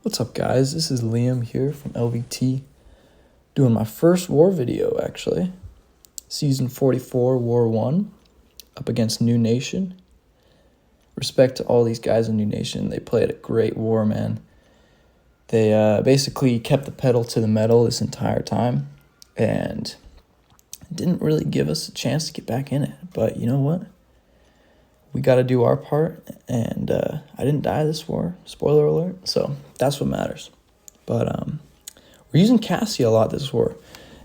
What's up, guys? This is Liam here from LVT, doing my first war video, actually. Season 44, War 1, up against NewN. Respect to all these guys in NewN. They played a great war, man. They basically kept the pedal to the metal this entire time, and didn't really give us a chance to get back in it. But you know what? We got to do our part, and I didn't die this war, spoiler alert, so that's what matters. But we're using Cassie a lot this war,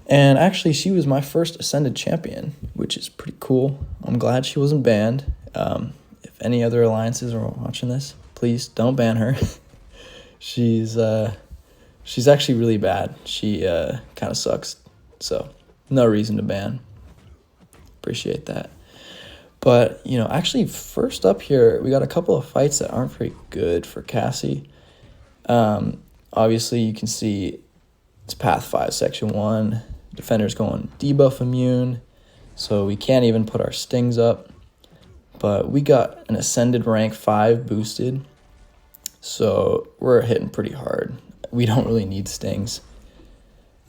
and actually she was my first Ascended champion, which is pretty cool. I'm glad she wasn't banned. If any other alliances are watching this, please don't ban her. She's actually really bad. She kind of sucks, so no reason to ban. Appreciate that. But, actually, first up here, we got a couple of fights that aren't very good for Cassie. Obviously, you can see it's Path 5, Section 1. Defender's going debuff immune, so we can't even put our stings up. But we got an Ascended rank 5 boosted, so we're hitting pretty hard. We don't really need stings.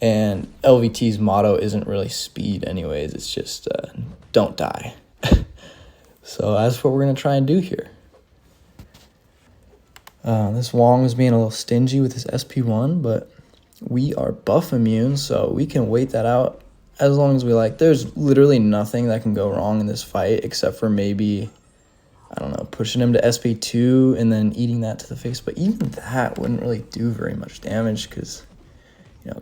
And LVT's motto isn't really speed anyways. It's just don't die. So that's what we're going to try and do here. This Wong is being a little stingy with his SP1, but we are buff immune, so we can wait that out as long as we like. There's literally nothing that can go wrong in this fight except for maybe, I don't know, pushing him to SP2 and then eating that to the face. But even that wouldn't really do very much damage because,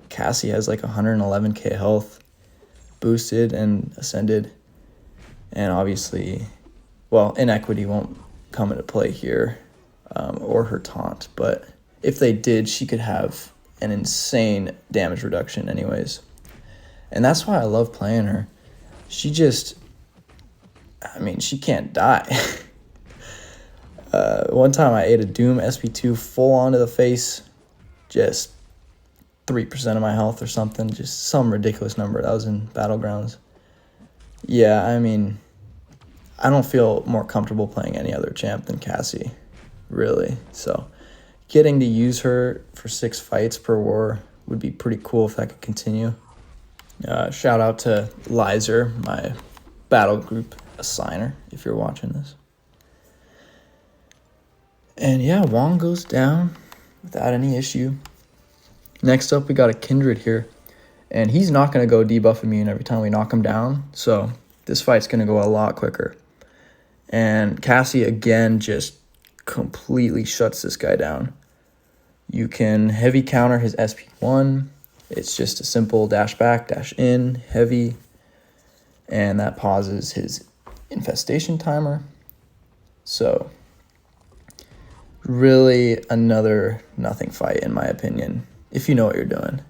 Cassie has like 111k health boosted and Ascended. And obviously, Inequity won't come into play here, or her taunt. But if they did, she could have an insane damage reduction anyways. And that's why I love playing her. She can't die. One time I ate a Doom SP2 full onto the face, just 3% of my health or something, just some ridiculous number. That was in Battlegrounds. Yeah, I don't feel more comfortable playing any other champ than Cassie, really. So getting to use her for 6 fights per war would be pretty cool if that could continue. Shout out to Lizer, my battle group assigner, if you're watching this. And yeah, Wong goes down without any issue. Next up, we got a Kindred here. And he's not going to go debuff immune every time we knock him down. So this fight's going to go a lot quicker. And Cassie, again, just completely shuts this guy down. You can heavy counter his SP1. It's just a simple dash back, dash in, heavy. And that pauses his infestation timer. So really another nothing fight, in my opinion, if you know what you're doing.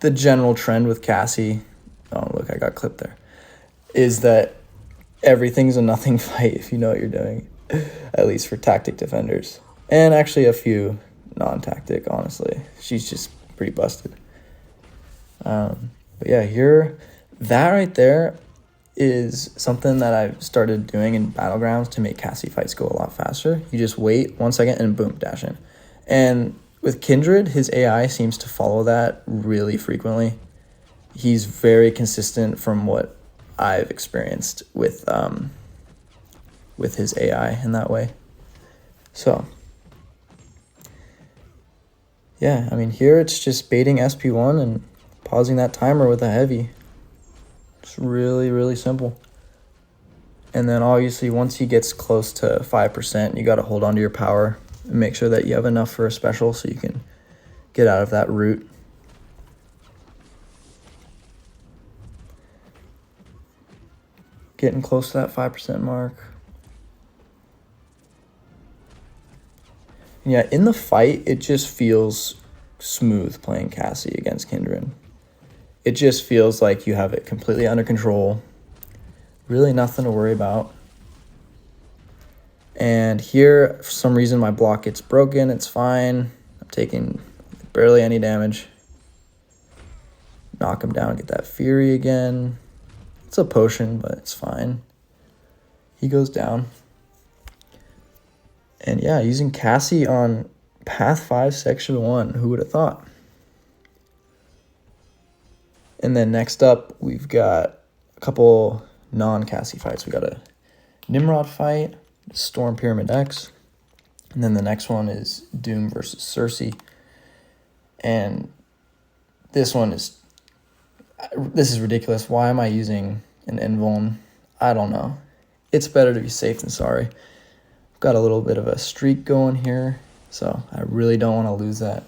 The general trend with Cassie, oh look, I got clipped there, is that everything's a nothing fight if you know what you're doing, at least for tactic defenders. And actually a few non-tactic, honestly. She's just pretty busted. But yeah, here, that right there is something that I've started doing in Battlegrounds to make Cassie fights go a lot faster. You just wait 1 second and boom, dash in. And with Kindred, his AI seems to follow that really frequently. He's very consistent from what I've experienced with his AI in that way. So, yeah, here it's just baiting SP1 and pausing that timer with a heavy. It's really, really simple. And then obviously once he gets close to 5%, you got to hold on to your power and make sure that you have enough for a special so you can get out of that route. Getting close to that 5% mark. Yeah, in the fight, it just feels smooth playing Cassie against Kindred. It just feels like you have it completely under control. Really nothing to worry about. And here, for some reason, my block gets broken. It's fine. I'm taking barely any damage. Knock him down, get that Fury again. It's a potion, but it's fine. He goes down. And yeah, using Cassie on Path 5, Section 1. Who would have thought? And then next up, we've got a couple non-Cassie fights. We got a Nimrod fight, Storm Pyramid X. And then the next one is Doom versus Cersei. And this is ridiculous. Why am I using an Invuln? I don't know. It's better to be safe than sorry. I've got a little bit of a streak going here, so I really don't want to lose that.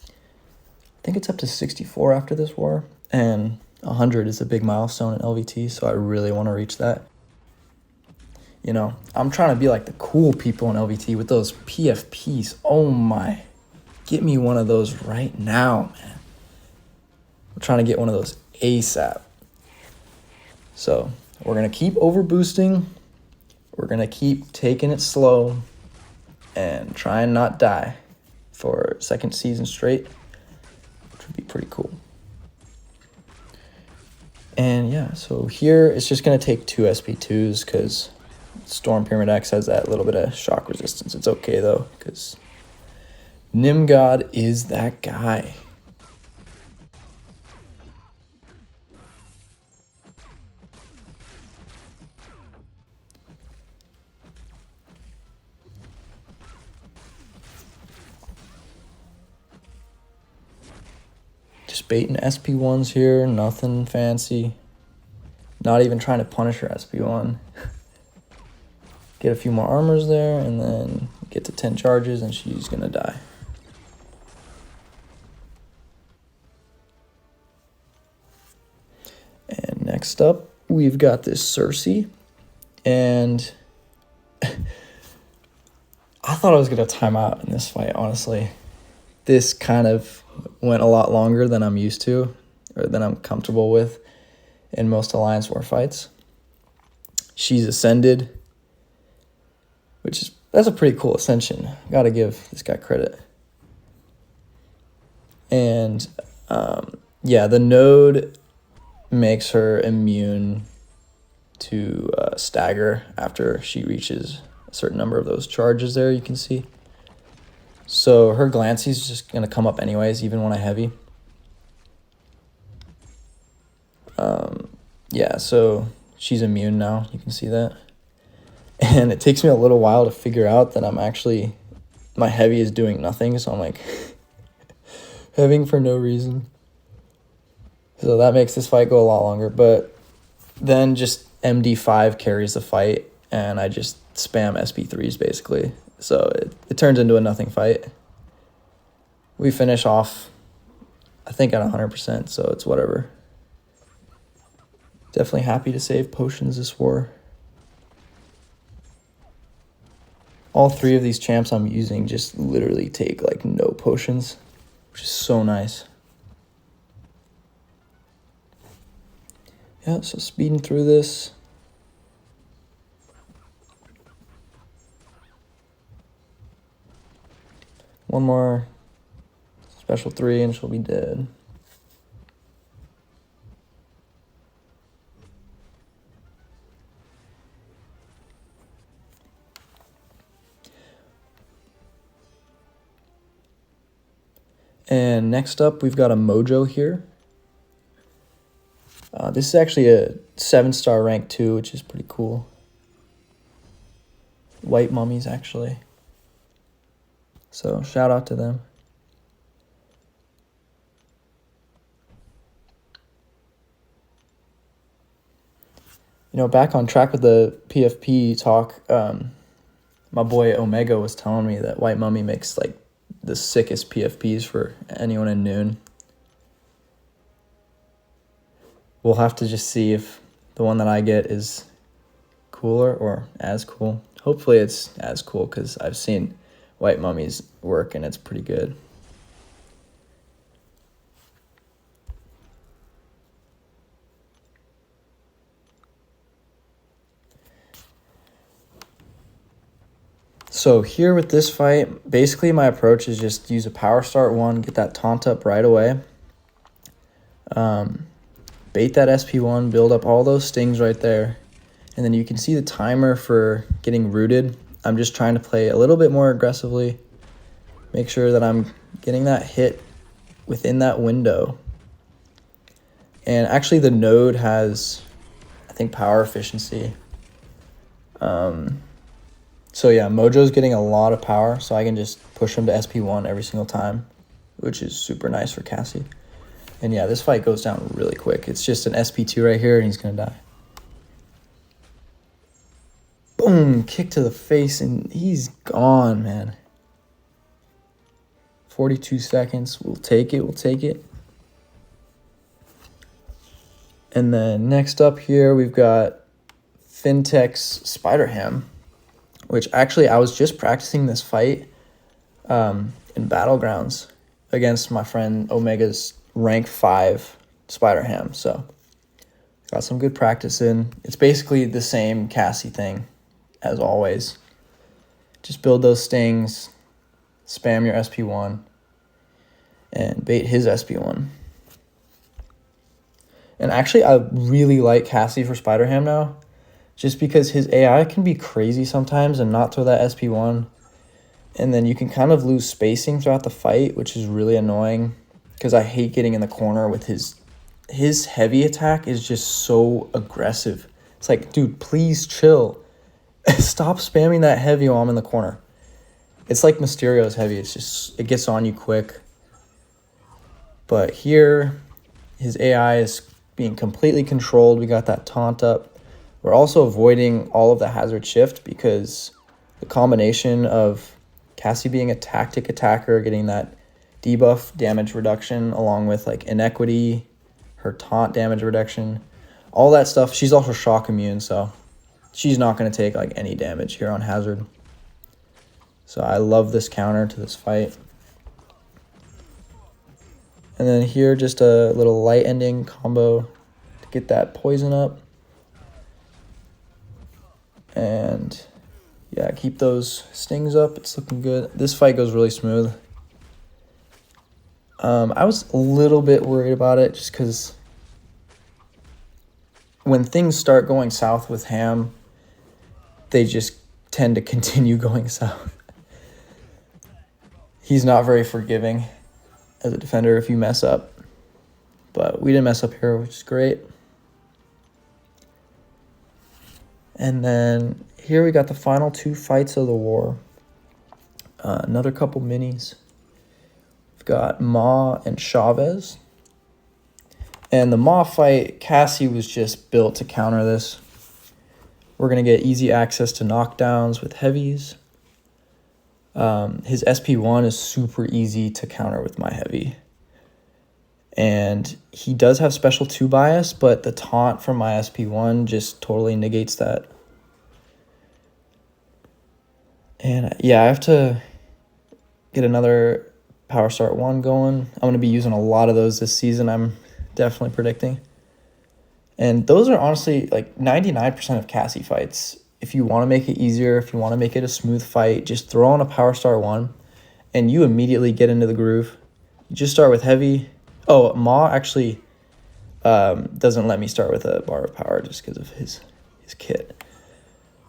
I think it's up to 64 after this war, and 100 is a big milestone in LVT, so I really want to reach that. You know, I'm trying to be like the cool people in LVT with those PFPs. Oh my. Get me one of those right now, man. I'm trying to get one of those ASAP. So we're going to keep overboosting. We're going to keep taking it slow and try and not die for second season straight, which would be pretty cool. And yeah, so here it's just going to take 2 SP2s because Storm Pyramid X has that little bit of shock resistance. It's okay though, because Nimgod is that guy. Just baiting SP1s here, nothing fancy. Not even trying to punish her SP1. Get a few more armors there, and then get to 10 charges, and she's gonna die. And next up, we've got this Cersei, and I thought I was gonna time out in this fight, honestly. This kind of went a lot longer than I'm used to, or than I'm comfortable with in most Alliance War fights. She's ascended, that's a pretty cool ascension. Gotta give this guy credit. And yeah, the node makes her immune to stagger after she reaches a certain number of those charges there, you can see. So her Glancy is just going to come up anyways, even when I heavy. Yeah, so she's immune now, you can see that. And it takes me a little while to figure out that my heavy is doing nothing, so I'm like heavying for no reason. So that makes this fight go a lot longer, but then just MD5 carries the fight, and I just spam SP3s basically. So it turns into a nothing fight. We finish off, I think, at 100%, so it's whatever. Definitely happy to save potions this war. All 3 of these champs I'm using just literally take like no potions, which is so nice. Yeah, so speeding through this. One more special 3 and she'll be dead. And next up, we've got a Mojo here. This is actually a 7-star rank 2, which is pretty cool. White mummies, actually. So shout out to them. You know, back on track with the PFP talk, my boy Omega was telling me that White Mummy makes like the sickest PFPs for anyone in NewN. We'll have to just see if the one that I get is cooler or as cool. Hopefully it's as cool, because I've seen White Mummies work and it's pretty good. So here with this fight, basically my approach is just use a power start 1, get that taunt up right away. Bait that SP1, build up all those stings right there. And then you can see the timer for getting rooted. I'm just trying to play a little bit more aggressively, make sure that I'm getting that hit within that window. And actually the node has, I think, power efficiency. So yeah, Mojo's getting a lot of power, so I can just push him to SP1 every single time, which is super nice for Cassie. And yeah, this fight goes down really quick. It's just an SP2 right here, and he's going to die. Boom, kick to the face, and he's gone, man. 42 seconds. We'll take it. We'll take it. And then next up here, we've got Fintech's Spider-Ham, which actually I was just practicing this fight in Battlegrounds against my friend Omega's rank 5 Spider-Ham. So got some good practice in. It's basically the same Cassie thing as always. Just build those stings, spam your SP1, and bait his SP1. And actually, I really like Cassie for Spider-Ham now, just because his AI can be crazy sometimes and not throw that SP1. And then you can kind of lose spacing throughout the fight, which is really annoying, because I hate getting in the corner with his heavy attack is just so aggressive. It's like, dude, please chill. Stop spamming that heavy while I'm in the corner. It's like Mysterio's heavy. It gets on you quick. But here, his AI is being completely controlled. We got that taunt up. We're also avoiding all of the hazard shift because the combination of Cassie being a tactic attacker, getting that debuff damage reduction along with like inequity, her taunt damage reduction, all that stuff. She's also shock immune, so she's not going to take like any damage here on hazard. So I love this counter to this fight. And then here, just a little light ending combo to get that poison up. And yeah, keep those stings up. It's looking good. This fight goes really smooth. I was a little bit worried about it just because when things start going south with Ham, they just tend to continue going south. He's not very forgiving as a defender if you mess up. But we didn't mess up here, which is great. And then here we got the final 2 fights of the war. Another couple minis. We've got Ma and Chavez. And the Ma fight, Cassie was just built to counter this. We're going to get easy access to knockdowns with heavies. His SP1 is super easy to counter with my heavy. And he does have special 2 bias, but the taunt from my SP1 just totally negates that. And yeah, I have to get another Power Start 1 going. I'm going to be using a lot of those this season, I'm definitely predicting. And those are honestly like 99% of Cassie fights. If you want to make it easier, if you want to make it a smooth fight, just throw on a Power Star 1 and you immediately get into the groove. You just start with heavy. Oh, Ma actually doesn't let me start with a bar of power just because of his kit.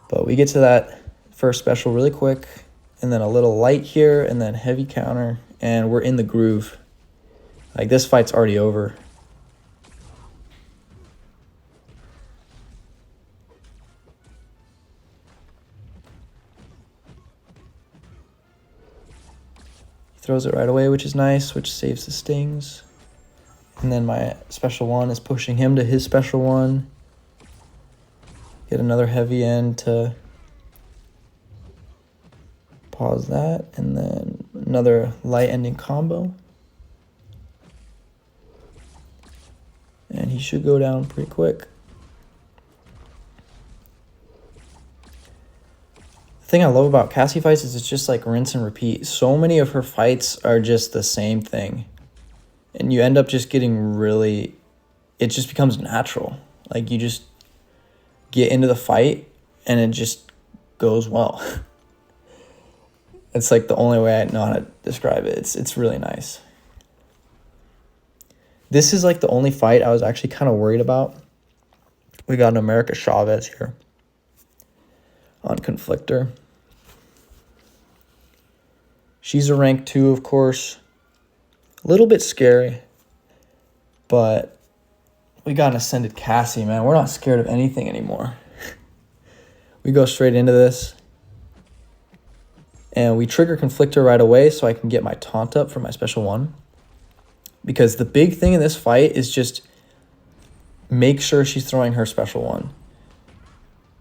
But we get to that first special really quick, and then a little light here, and then heavy counter, and we're in the groove. Like, this fight's already over. Throws it right away, which is nice, which saves the stings. And then my special 1 is pushing him to his special 1. Get another heavy end to pause that. And then another light ending combo. And he should go down pretty quick. The thing I love about Cassie fights is it's just like rinse and repeat. So many of her fights are just the same thing. And you end up just getting really, it just becomes natural. Like, you just get into the fight and it just goes well. It's like the only way I know how to describe it. It's really nice. This is like the only fight I was actually kind of worried about. We got an America Chavez here on Conflictor. She's a rank 2, of course. A little bit scary, but we got an Ascended Cassie, man. We're not scared of anything anymore. We go straight into this. And we trigger Conflictor right away so I can get my taunt up for my special 1. Because the big thing in this fight is just make sure she's throwing her special 1.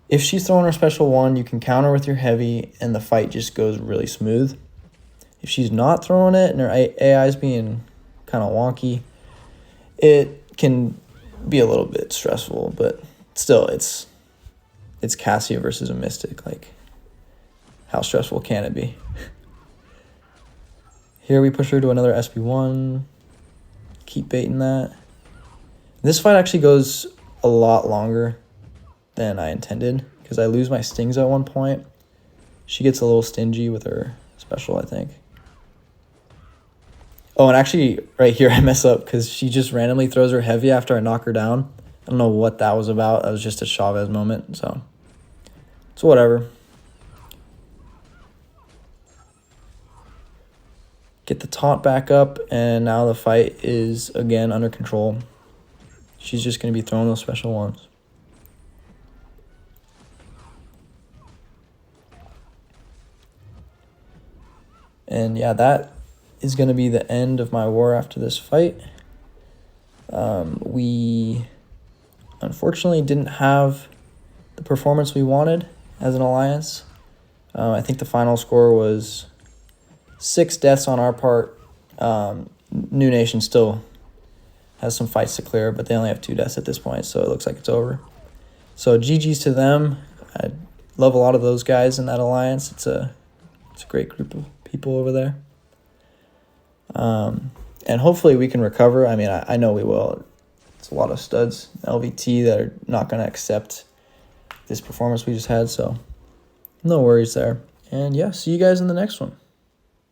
If she's throwing her special 1, you can counter with your heavy and the fight just goes really smooth. If she's not throwing it and her AI is being kind of wonky, it can be a little bit stressful, but still, it's Cassia versus a Mystic. Like, how stressful can it be? Here we push her to another SB1. Keep baiting that. This fight actually goes a lot longer than I intended because I lose my stings at one point. She gets a little stingy with her special, I think. Oh, and actually right here I mess up because she just randomly throws her heavy after I knock her down. I don't know what that was about. That was just a Chavez moment, so it's whatever. Get the taunt back up, and now the fight is again under control. She's just going to be throwing those special 1s. And yeah, that is going to be the end of my war after this fight. We unfortunately didn't have the performance we wanted as an alliance. I think the final score was 6 deaths on our part. New Nation still has some fights to clear, but they only have 2 deaths at this point, so it looks like it's over. So GG's to them. I love a lot of those guys in that alliance. It's a great group of people over there. And hopefully we can recover. I mean, I know we will. It's a lot of studs, LVT, that are not going to accept this performance we just had, so no worries there. And yeah, see you guys in the next one.